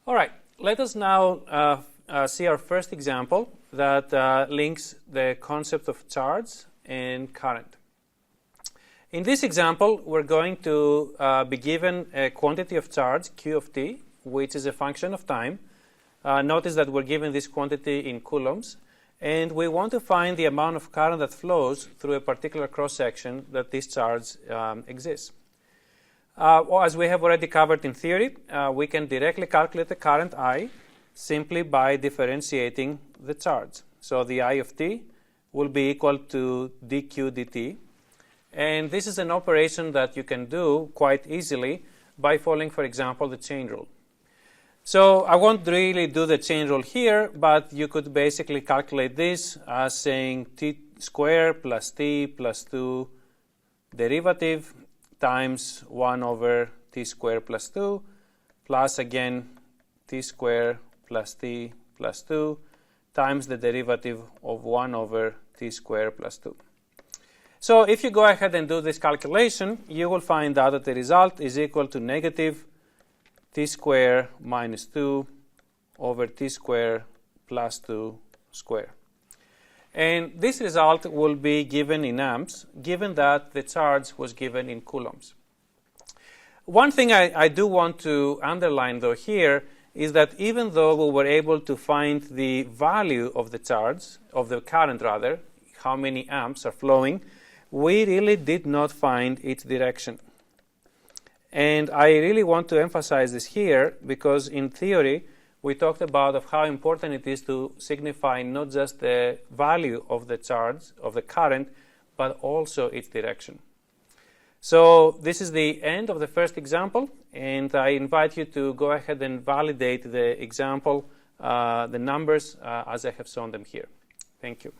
All right, let us now see our first example that links the concept of charge and current. In this example, we're going to be given a quantity of charge, Q of t, which is a function of time. Notice that we're given this quantity in coulombs, and we want to find the amount of current that flows through a particular cross-section that this charge exists. As we have already covered in theory, we can directly calculate the current I simply by differentiating the charge. So the I of t will be equal to dq dt. And this is an operation that you can do quite easily by following, for example, the chain rule. So I won't really do the chain rule here, but you could basically calculate this as saying t squared plus t plus 2 derivative times 1 over t squared plus 2 plus again t squared plus t plus 2 times the derivative of 1 over t squared plus 2. So if you go ahead and do this calculation, you will find out that the result is equal to negative t squared minus 2 over t squared plus 2 squared. And this result will be given in amps, given that the charge was given in coulombs. One thing I do want to underline, though, here is that even though we were able to find the value of the charge, of the current rather, how many amps are flowing, we really did not find its direction. And I really want to emphasize this here because in theory we talked about of how important it is to signify not just the value of the charge, of the current, but also its direction. So this is the end of the first example, and I invite you to go ahead and validate the example, the numbers as I have shown them here. Thank you.